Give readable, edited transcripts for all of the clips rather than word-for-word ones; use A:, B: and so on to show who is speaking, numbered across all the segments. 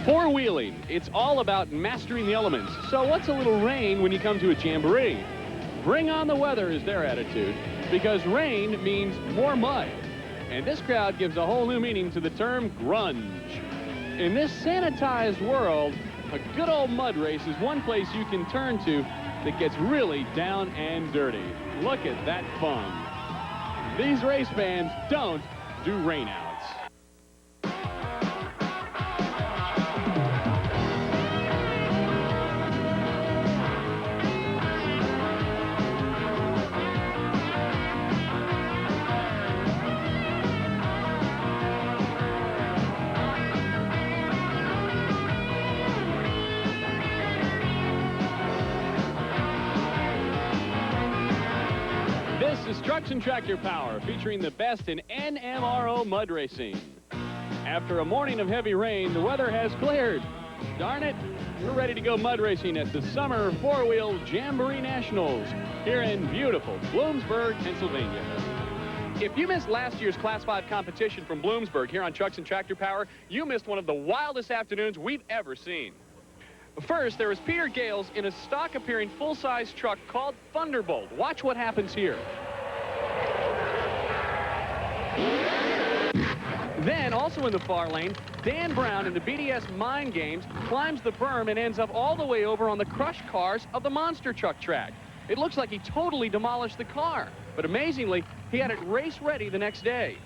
A: Four-wheeling, it's all about mastering the elements. So what's a little rain when you come to a jamboree? Bring on the weather is their attitude, because rain means more mud. And this crowd gives a whole new meaning to the term grunge. In this sanitized world, a good old mud race is one place you can turn to that gets really down and dirty. Look at that fun. These race fans don't do rainouts. This is Trucks and Tractor Power, featuring the best in NMRO mud racing. After a morning of heavy rain, the weather has cleared. Darn it, we're ready to go mud racing at the Summer Four-Wheel Jamboree Nationals here in beautiful Bloomsburg, Pennsylvania. If you missed last year's Class 5 competition from Bloomsburg here on Trucks and Tractor Power, you missed one of the wildest afternoons we've ever seen. First, there was Peter Gales in a stock-appearing full-size truck called Thunderbolt. Watch what happens here. Then, also in the far lane, Dan Brown in the BDS Mind Games climbs the berm and ends up all the way over on the crushed cars of the monster truck track. It looks like he totally demolished the car, but amazingly, he had it race-ready the next day.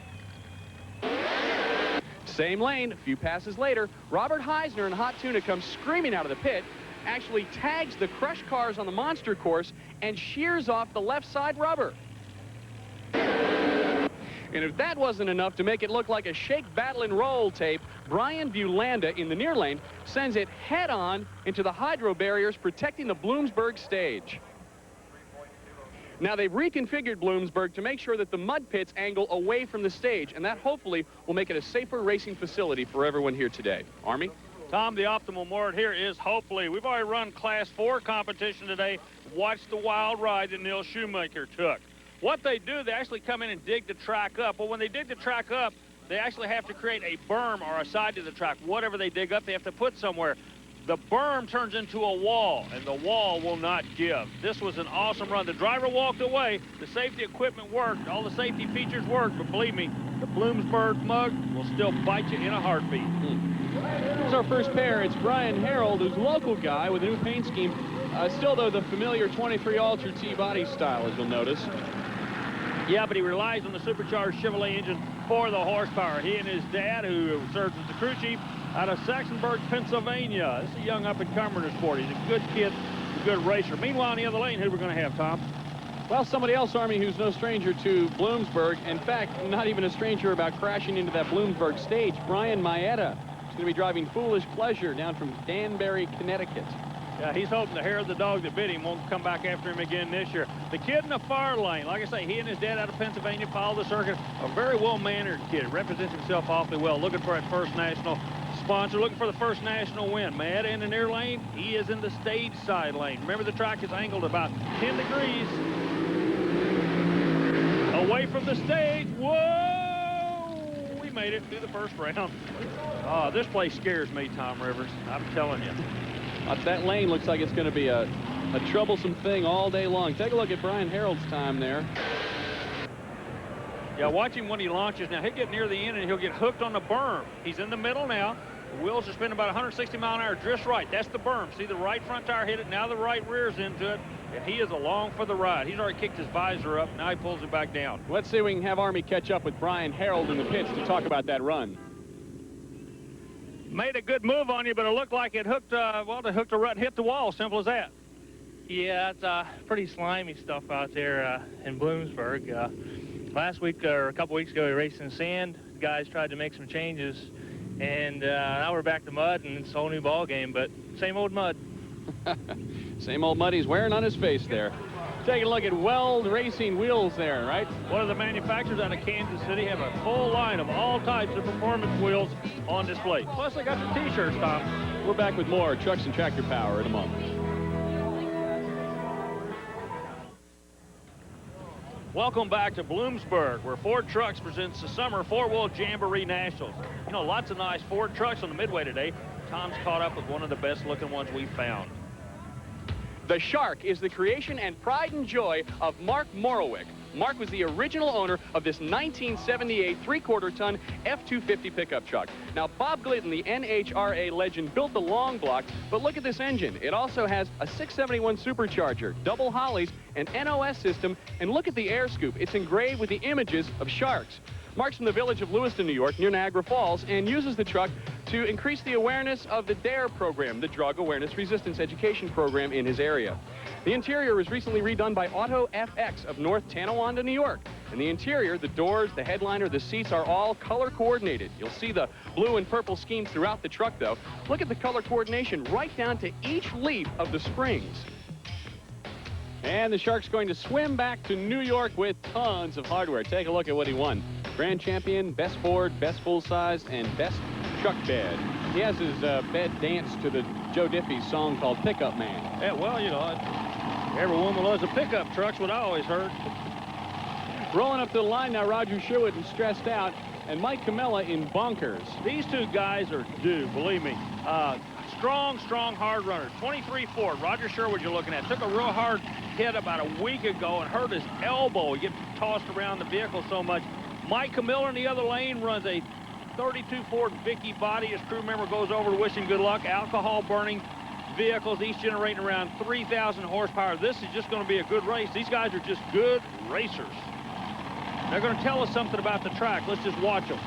A: Same lane, a few passes later, Robert Heisner in Hot Tuna comes screaming out of the pit, actually tags the crushed cars on the monster course, and shears off the left side rubber. And if that wasn't enough to make it look like a shake, battle, and roll tape, Brian BULANDA in the near lane sends it head-on into the hydro barriers protecting the Bloomsburg stage. Now, they've reconfigured Bloomsburg to make sure that the mud pits angle away from the stage, and that hopefully will make it a safer racing facility for everyone here today. Army?
B: Tom, the optimal word here is hopefully. We've already run Class 4 competition today. Watch the wild ride that Neil Shoemaker took. What they do, they actually come in and dig the track up. Well, when they dig the track up, they actually have to create a berm or a side to the track. Whatever they dig up, they have to put somewhere. The berm turns into a wall, and the wall will not give. This was an awesome run. The driver walked away. The safety equipment worked. All the safety features worked. But believe me, the Bloomsburg mug will still bite you in a heartbeat.
A: Here's our first pair. It's Brian Harold, who's a local guy with a new paint scheme. Still, though, the familiar 23 Ultra T body style, as you'll notice.
B: Yeah, but he relies on the supercharged Chevrolet engine for the horsepower. He and his dad, who serves as the crew chief out of Saxonburg, Pennsylvania. This is a young up-and-comer in the sport. He's a good kid, a good racer. Meanwhile, on the other lane, who we're going to have, Tom?
A: Well, somebody else, Army, who's no stranger to Bloomsburg. In fact, not even a stranger about crashing into that Bloomsburg stage. Brian Maeda is going to be driving Foolish Pleasure down from Danbury, Connecticut.
B: Yeah, he's hoping the hair of the dog that bit him won't come back after him again this year. The kid in the far lane, like I say, he and his dad out of Pennsylvania follow the circuit. A very well-mannered kid, represents himself awfully well, looking for that first national sponsor, looking for the first national win. Matt in the near lane, he is in the stage side lane. Remember, the track is angled about 10 degrees away from the stage. Whoa! We made it through the first round. Oh, this place scares me, Tom Rivers. I'm telling you.
A: That lane looks like it's going to be a troublesome thing all day long. Take a look at Brian Harold's time there.
B: Yeah, watch him when he launches. Now, he'll get near the end, and he'll get hooked on the berm. He's in the middle now. The wheels are spinning about 160 mile an hour, drifts right. That's the berm. See the right front tire hit it. Now the right rear's into it, and he is along for the ride. He's already kicked his visor up. Now he pulls it back down.
A: Let's see if we can have Army catch up with Brian Harold in the pits to talk about that run.
B: Made a good move on you, but it looked like it hooked, well, they hooked a rut and hit the wall. Simple as that.
C: Yeah, it's pretty slimy stuff out there in Bloomsburg. Last week, or a couple weeks ago, we raced in sand. The guys tried to make some changes, and now we're back to mud, and it's a whole new ball game, but same old mud.
A: Same old mud he's wearing on his face there. Take a look at Weld Racing wheels there, right?
B: One of the manufacturers out of Kansas City have a full line of all types of performance wheels on display. Plus, they got the T-shirts, Tom.
A: We're back with more Trucks and Tractor Power in a moment.
B: Welcome back to Bloomsburg, where Ford Trucks presents the Summer Four-Wheel Jamboree Nationals. You know, lots of nice Ford trucks on the midway today. Tom's caught up with one of the best looking ones we found.
A: The Shark is the creation and pride and joy of Mark Morowick. Mark was the original owner of this 1978 3/4-ton F-250 pickup truck. Now, Bob Glidden, the NHRA legend, built the long block, but look at this engine. It also has a 671 supercharger, double Hollies, an NOS system, and look at the air scoop. It's engraved with the images of sharks. Mark's from the village of Lewiston, New York, near Niagara Falls, and uses the truck to increase the awareness of the DARE program, the Drug Awareness Resistance Education Program in his area. The interior was recently redone by Auto FX of North Tonawanda, New York. And the interior, the doors, the headliner, the seats are all color coordinated. You'll see the blue and purple schemes throughout the truck, though. Look at the color coordination right down to each leaf of the springs. And the Shark's going to swim back to New York with tons of hardware. Take a look at what he won. Grand Champion, Best Ford, Best Full Size, and Best Truck Bed. He has his bed danced to the Joe Diffie song called Pickup Man.
B: Yeah, well, you know, every woman loves a pickup truck's what I always heard.
A: Rolling up to the line now, Roger Sherwood and Stressed Out, and Mike Camella in Bonkers.
B: These two guys are due, believe me. Strong hard runner. 23 Ford, Roger Sherwood you're looking at. Took a real hard hit about a week ago and hurt his elbow. He gets tossed around the vehicle so much. Mike Camilla in the other lane runs a 32 Ford Vicky body. His crew member goes over to wish him good luck. Alcohol burning vehicles, each generating around 3,000 horsepower. This is just going to be a good race. These guys are just good racers. They're going to tell us something about the track. Let's just watch them.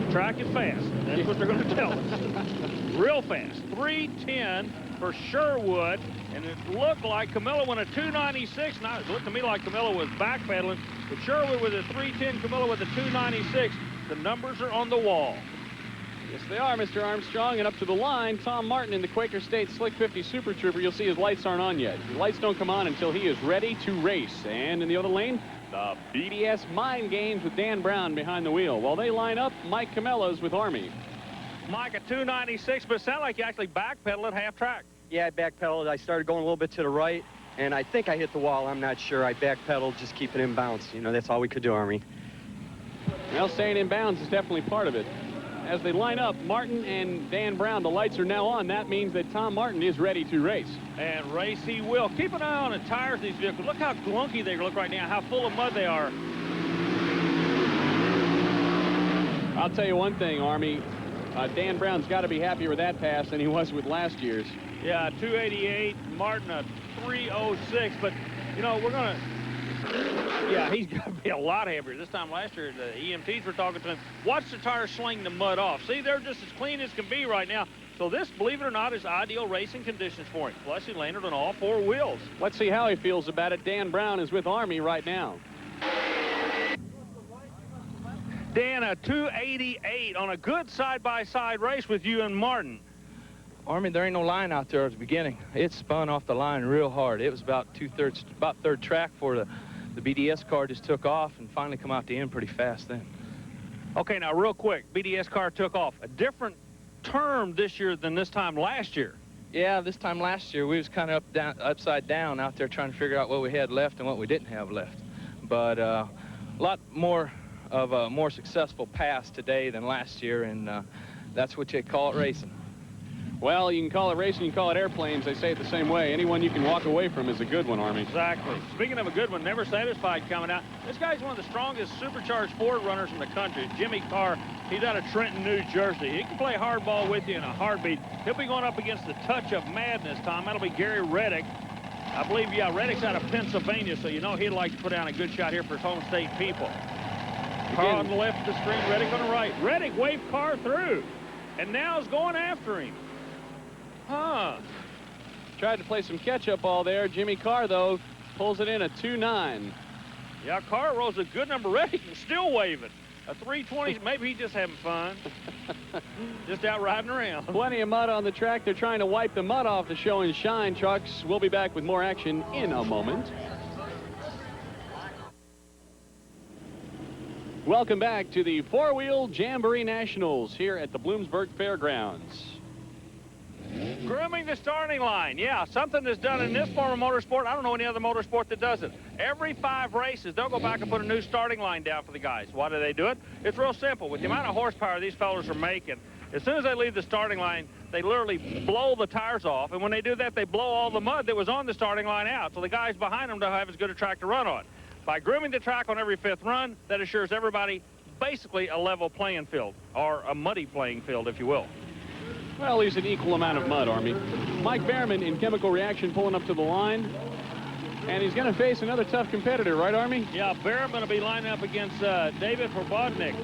B: The track is fast. That's what they're going to tell us. Real fast. 310 for Sherwood. And it looked like Camilla went a 296. Now, it looked to me like Camilla was backpedaling. But Sherwood with a 310, Camilla with a 296. The numbers are on the wall.
A: Yes, they are, Mr. Armstrong. And up to the line, Tom Martin in the Quaker State Slick 50 Super Trooper. You'll see his lights aren't on yet. The lights don't come on until he is ready to race. And in the other lane, the BDS Mind Games with Dan Brown behind the wheel. While they line up, Mike Camellas with Army.
B: Mike, a 296, but it sounded like you actually backpedaled at half track.
D: Yeah, I backpedaled. I started going a little bit to the right, and I think I hit the wall. I'm not sure. I backpedaled, just keep it in bounds. You know, that's all we could do, Army.
A: Well, staying in bounds is definitely part of it. As they line up, Martin and Dan Brown, the lights are now on. That means that Tom Martin is ready to race.
B: And race he will. Keep an eye on the tires of these vehicles. Look how glunky they look right now, how full of mud they are.
A: I'll tell you one thing, Army. Dan Brown's got to be happier with that pass than he was with last year's.
B: Yeah, 288, Martin a 306, but, you know, we're going to... Yeah, he's got to be a lot heavier. This time last year, the EMTs were talking to him. Watch the tires sling the mud off. See, they're just as clean as can be right now. So this, believe it or not, is ideal racing conditions for him. Plus, he landed on all four wheels.
A: Let's see how he feels about it. Dan Brown is with Army right now.
B: Dan, a 288 on a good side-by-side race with you and Martin.
C: Army, there ain't no line out there at the beginning. It spun off the line real hard. It was about third track for the BDS car just took off and finally come out the end pretty fast then.
B: Okay, now real quick, BDS car took off. A different term this year than this time last year.
C: Yeah, this time last year we was kind of upside down out there trying to figure out what we had left and what we didn't have left. But a lot more of a more successful pass today than last year, and that's what you call it racing.
A: Well, you can call it racing, you can call it airplanes. They say it the same way. Anyone you can walk away from is a good one, Army.
B: Exactly. Speaking of a good one, never satisfied coming out. This guy's one of the strongest supercharged Ford runners in the country. Jimmy Carr, he's out of Trenton, New Jersey. He can play hardball with you in a heartbeat. He'll be going up against the Touch of Madness, Tom. That'll be Gary Reddick. I believe, yeah, Reddick's out of Pennsylvania, so you know he'd like to put down a good shot here for his home state people. Carr on the left of the screen, Reddick on the right. Reddick waved Carr through, and now is going after him. Huh.
A: Tried to play some catch-up ball there. Jimmy Carr, though, pulls it in a 2.9.
B: Yeah, Carr rolls a good number. Reddick was still waving. A 320, maybe he's just having fun. Just out riding around.
A: Plenty of mud on the track. They're trying to wipe the mud off the Show and Shine trucks. We'll be back with more action in a moment. Welcome back to the four-wheel Jamboree Nationals here at the Bloomsburg Fairgrounds.
B: Grooming the starting line. Yeah, something that's done in this form of motorsport. I don't know any other motorsport that does it. Every 5 races, they'll go back and put a new starting line down for the guys. Why do they do it? It's real simple. With the amount of horsepower these fellas are making, as soon as they leave the starting line, they literally blow the tires off. And when they do that, they blow all the mud that was on the starting line out. So the guys behind them don't have as good a track to run on. By grooming the track on every 5th run, that assures everybody basically a level playing field, or a muddy playing field, if you will.
A: Well, he's an equal amount of mud, Army. Mike Behrman in chemical reaction pulling up to the line. And he's going to face another tough competitor, right, Army?
B: Yeah, Behrman will be lining up against David Verbodnik.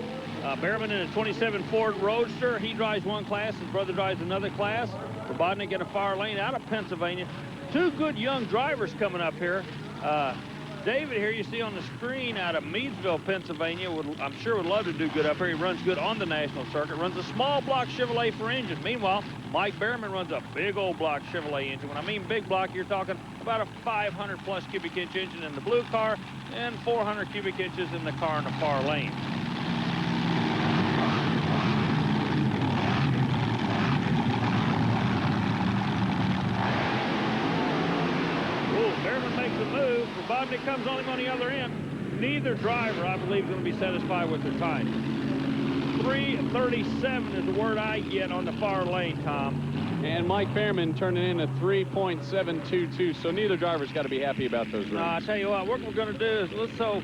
B: Behrman in a 27 Ford Roadster. He drives one class. His brother drives another class. Verbodnik in a fire lane out of Pennsylvania. 2 good young drivers coming up here. David here you see on the screen out of Meadsville, Pennsylvania, I'm sure would love to do good up here. He runs good on the national circuit, runs a small block Chevrolet for engine. Meanwhile, Mike Behrman runs a big old block Chevrolet engine. When I mean big block, you're talking about a 500 plus cubic inch engine in the blue car and 400 cubic inches in the car in the far lane. Behrman makes a move. Verbodnik comes on him on the other end. Neither driver, I believe, is going to be satisfied with their time. 3:37 is the word I get on the far lane, Tom.
A: And Mike Behrman turning in a 3.722, so neither driver's got to be happy about those runs.
B: I tell you what we're going to do is let's go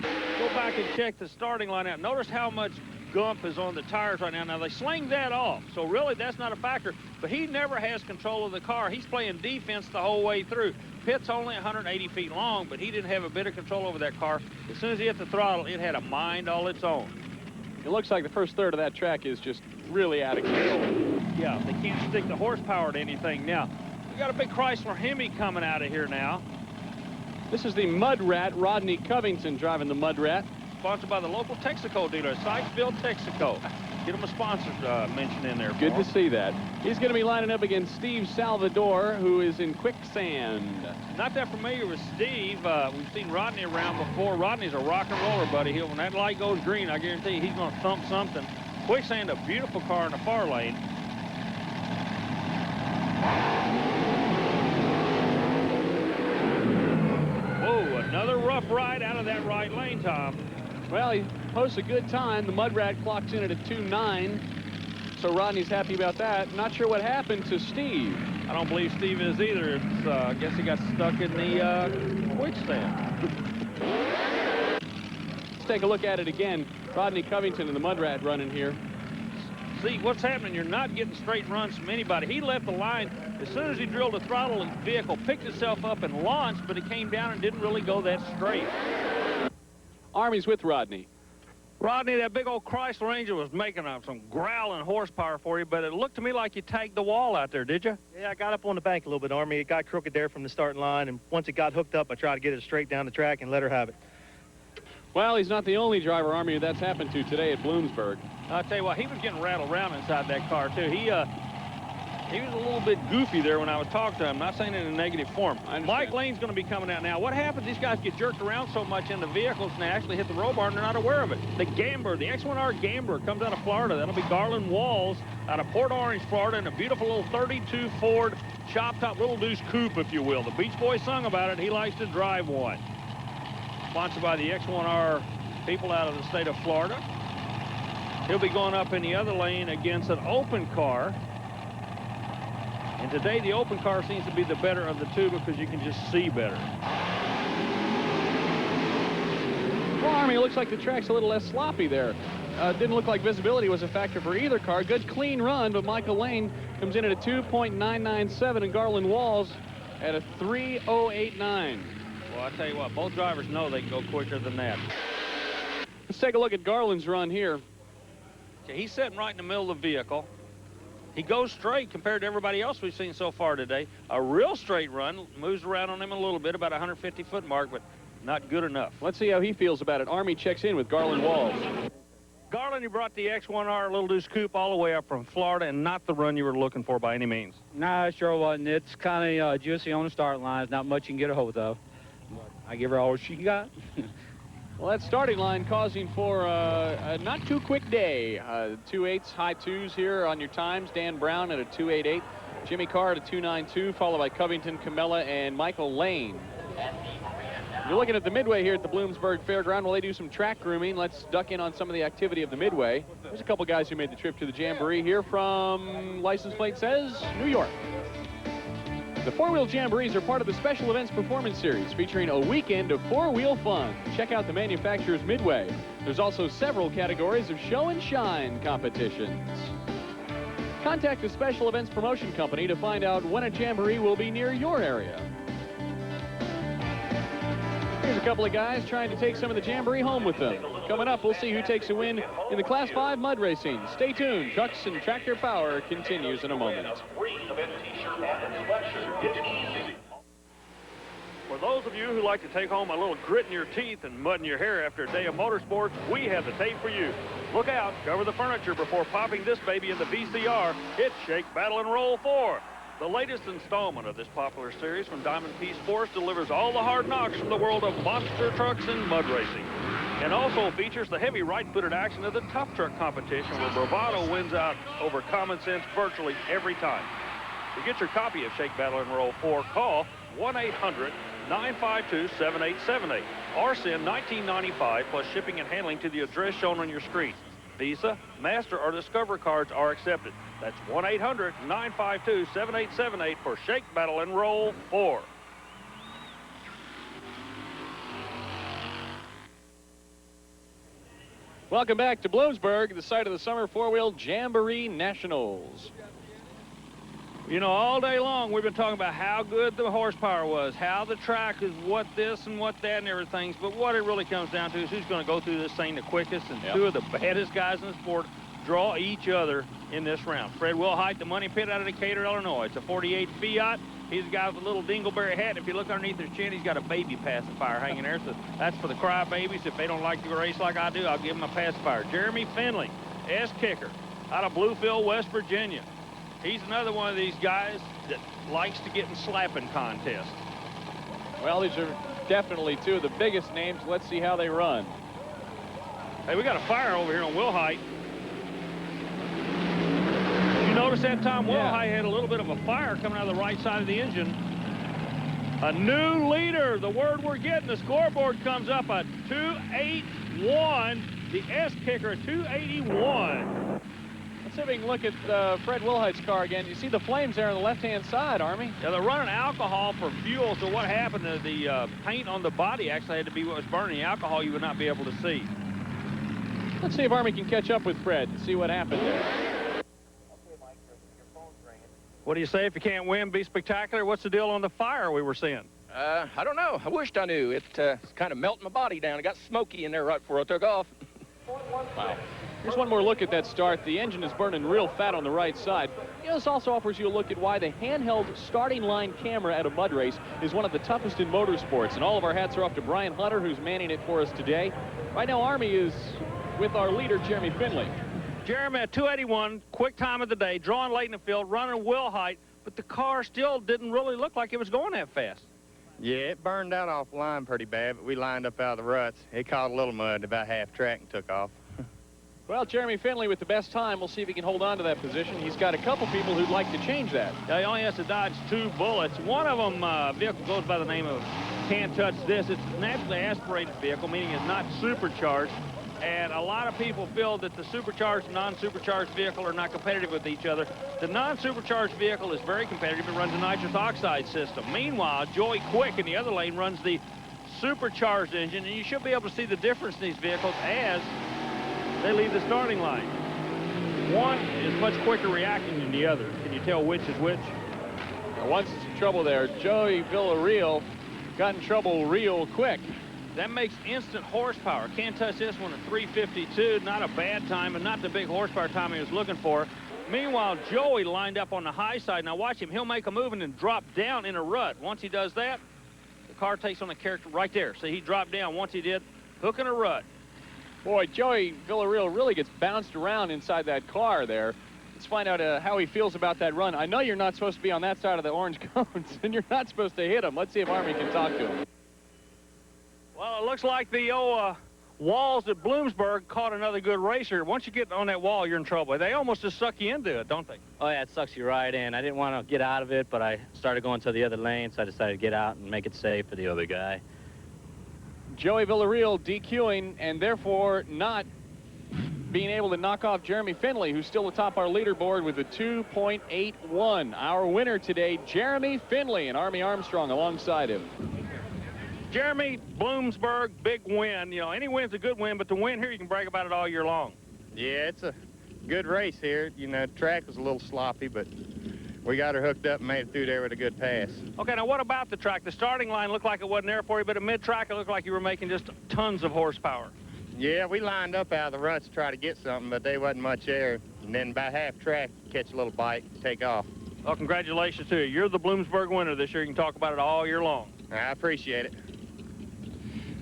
B: back and check the starting line out. Notice how much gump is on the tires right now. Now, they sling that off, so really that's not a factor. But he never has control of the car. He's playing defense the whole way through. Pit's only 180 feet long, but he didn't have a bit of control over that car. As soon as he hit the throttle, it had a mind all its own.
A: It looks like the first third of that track is just really out of control.
B: Yeah, they can't stick the horsepower to anything now. We got a big Chrysler Hemi coming out of here now.
A: This is the Mud Rat, Rodney Covington driving the Mud Rat.
B: Sponsored by the local Texaco dealer, Sykesville, Texaco. Get him a sponsor mention in there.
A: Good to see that. He's going to be lining up against Steve Salvador, who is in Quicksand.
B: Not that familiar with Steve. We've seen Rodney around before. Rodney's a rock and roller, buddy. When that light goes green, I guarantee you he's going to thump something. Quicksand, a beautiful car in the far lane. Whoa, another rough ride out of that right lane, Tom.
A: Well, he posts a good time. The Mud Rat clocks in at a 2.9, so Rodney's happy about that. Not sure what happened to Steve.
B: I don't believe Steve is either. It's, I guess he got stuck in the quicksand.
A: Let's take a look at it again. Rodney Covington and the Mud Rat running here.
B: See, what's happening, you're not getting straight runs from anybody. He left the line as soon as he drilled the throttle, the vehicle picked itself up and launched, but it came down and didn't really go that straight.
A: Army's with Rodney.
B: Rodney, that big old Chrysler Ranger was making up some growling horsepower for you, but it looked to me like you tagged the wall out there, did you?
C: Yeah, I got up on the bank a little bit, Army. It got crooked there from the starting line, and once it got hooked up, I tried to get it straight down the track and let her have it.
A: Well, he's not the only driver, Army, that's happened to today at Bloomsburg.
B: I'll tell you what, he was getting rattled around inside that car, too. He was a little bit goofy there when I was talking to him, not saying it in a negative form. Mike Lane's going to be coming out now. What happens, these guys get jerked around so much in the vehicles and they actually hit the roll bar and they're not aware of it. The Gambler, the X1R Gambler comes out of Florida. That'll be Garland Walls out of Port Orange, Florida, in a beautiful little 32 Ford chop-top Little Deuce Coupe, if you will. The Beach Boys sung about it. He likes to drive one. Sponsored by the X1R people out of the state of Florida. He'll be going up in the other lane against an open car. And today, the open car seems to be the better of the two because you can just see better.
A: Well, Army, it looks like the track's a little less sloppy there. Didn't look like visibility was a factor for either car. Good, clean run, but Michael Lane comes in at a 2.997 and Garland Walls at a 3.089.
B: Well, I tell you what, both drivers know they can go quicker than that.
A: Let's take a look at Garland's run here.
B: Okay, he's sitting right in the middle of the vehicle. He goes straight compared to everybody else we've seen so far today. A real straight run, moves around on him a little bit, about 150-foot mark, but not good enough.
A: Let's see how he feels about it. Army checks in with Garland Walls.
B: Garland, you brought the X1R Little Deuce Coupe all the way up from Florida, and not the run you were looking for by any means.
E: No, it sure wasn't. It's kind of juicy on the start line. It's not much you can get a hold of. But I give her all she got.
A: Well, that starting line causing for a not too quick day. 2.8s, high 2s here on your times. Dan Brown at a 2.88. Jimmy Carr at a 2.92, followed by Covington, Camella, and Michael Lane. You're looking at the midway here at the Bloomsburg Fairground. While they do some track grooming, let's duck in on some of the activity of the midway. There's a couple guys who made the trip to the Jamboree here from, license plate says, New York. The four-wheel Jamborees are part of the Special Events Performance Series, featuring a weekend of four-wheel fun. Check out the manufacturer's midway. There's also several categories of show and shine competitions. Contact the Special Events Promotion Company to find out when a Jamboree will be near your area. Here's a couple of guys trying to take some of the Jamboree home with them. Coming up, we'll see who takes a win in the Class 5 mud racing. Stay tuned. Trucks and Tractor Power continues in a moment.
B: For those of you who like to take home a little grit in your teeth and mud in your hair after a day of motorsports, we have the tape for you. Look out, cover the furniture before popping this baby in the VCR. It's Shake, Battle, and Roll 4. The latest installment of this popular series from Diamond P Sports delivers all the hard knocks from the world of monster trucks and mud racing. And also features the heavy right-footed action of the tough truck competition, where bravado wins out over common sense virtually every time. To get your copy of Shake, Battle, and Roll 4, call 1-800-952-7878 or send $19.95 plus shipping and handling to the address shown on your screen. Visa, Master, or Discover cards are accepted. That's 1-800-952-7878 for Shake, Battle, and Roll 4.
A: Welcome back to Bloomsburg, the site of the Summer Four-Wheel Jamboree Nationals.
B: You know, all day long we've been talking about how good the horsepower was, how the track is, what this and what that and everything. But what it really comes down to is who's going to go through this thing the quickest. And two of the baddest guys in the sport draw each other in this round. Fred Wilhite, the money pit out of Decatur, Illinois. It's a 48 Fiat. He's a guy with a little dingleberry hat. If you look underneath his chin, he's got a baby pacifier hanging there. So that's for the crybabies. If they don't like to race like I do, I'll give them a pacifier. Jeremy Finley, S-Kicker, out of Bluefield, West Virginia. He's another one of these guys that likes to get in slapping contests.
A: Well, these are definitely two of the biggest names. Let's see how they run.
B: Hey, we got a fire over here on Wilhite. Did you notice that, Tom? Wilhite had a little bit of a fire coming out of the right side of the engine. A new leader. The word we're getting, the scoreboard comes up a 281. The S-Kicker, a 281.
A: Let's see if we can look at Fred Wilhite's car again. You see the flames there on the left-hand side, Army.
B: Yeah, they're running alcohol for fuel, so what happened to the paint on the body actually had to be what was burning. The alcohol you would not be able to see.
A: Let's see if Army can catch up with Fred and see what happened there.
B: What do you say? If you can't win, be spectacular? What's the deal on the fire we were seeing?
F: I don't know. I wished I knew. It's kind of melting my body down. It got smoky in there right before I took off.
A: Wow. Here's one more look at that start. The engine is burning real fat on the right side. You know, this also offers you a look at why the handheld starting line camera at a mud race is one of the toughest in motorsports. And all of our hats are off to Brian Hunter, who's manning it for us today. Right now, Army is with our leader, Jeremy Finley.
B: Jeremy at 281, quick time of the day, drawing late in the field, running Wilhite, but the car still didn't really look like it was going that fast.
G: Yeah, it burned out off the line pretty bad, but we lined up out of the ruts. It caught a little mud about half track and took off.
A: Well, Jeremy Finley with the best time. We'll see if he can hold on to that position. He's got a couple people who'd like to change that.
B: Yeah, he only has to dodge 2 bullets. One of them vehicle goes by the name of Can't Touch This. It's a naturally aspirated vehicle, meaning it's not supercharged. And a lot of people feel that the supercharged and non-supercharged vehicle are not competitive with each other. The non-supercharged vehicle is very competitive. It runs a nitrous oxide system. Meanwhile, Joey Quick in the other lane runs the supercharged engine, and you should be able to see the difference in these vehicles as they leave the starting line. One is much quicker reacting than the other. Can you tell which is which?
A: Now, one's in trouble there. Joey Villarreal got in trouble real quick.
B: That makes instant horsepower. Can't touch this one at 352. Not a bad time and not the big horsepower time he was looking for. Meanwhile, Joey lined up on the high side. Now watch him. He'll make a move and then drop down in a rut. Once he does that, the car takes on the character right there. See, he dropped down. Once he did, hook in a rut.
A: Boy, Joey Villarreal really gets bounced around inside that car there. Let's find out how he feels about that run. I know you're not supposed to be on that side of the orange cones, and you're not supposed to hit him. Let's see if Army can talk to him.
B: Well, it looks like the walls at Bloomsburg caught another good racer. Once you get on that wall, you're in trouble. They almost just suck you into it, don't they?
E: Oh, yeah, it sucks you right in. I didn't want to get out of it, but I started going to the other lane, so I decided to get out and make it safe for the other guy.
A: Joey Villarreal DQing and therefore not being able to knock off Jeremy Finley, who's still atop our leaderboard with a 2.81. Our winner today, Jeremy Finley, and Army Armstrong alongside him.
B: Jeremy, Bloomsburg, big win. You know, any win's a good win, but the win here, you can brag about it all year long.
G: Yeah, it's a good race here. You know, the track was a little sloppy, but we got her hooked up and made it through there with a good pass.
B: Okay, now what about the track? The starting line looked like it wasn't there for you, but at mid-track, it looked like you were making just tons of horsepower.
G: Yeah, we lined up out of the ruts to try to get something, but there wasn't much there. And then about half track, catch a little bite, take off.
B: Well, congratulations to you. You're the Bloomsburg winner this year. You can talk about it all year long.
G: I appreciate it.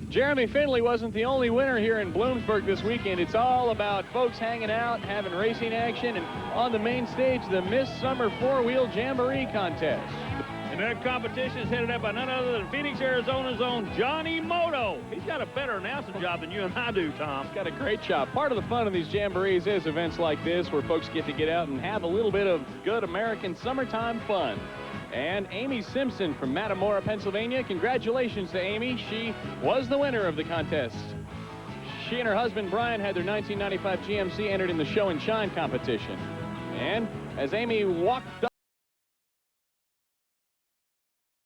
A: Jeremy Finley wasn't the only winner here in Bloomsburg this weekend. It's all about folks hanging out, having racing action, and on the main stage, the Miss Summer Four-Wheel Jamboree Contest.
B: And that competition is headed up by none other than Phoenix, Arizona's own Johnny Moto. He's got a better announcing job than you and I do, Tom.
A: He's got a great job. Part of the fun of these jamborees is events like this where folks get out and have a little bit of good American summertime fun. And Amy Simpson from Matamora, Pennsylvania. Congratulations to Amy. She was the winner of the contest. She and her husband, Brian, had their 1995 GMC entered in the Show and Shine competition. And as Amy walked up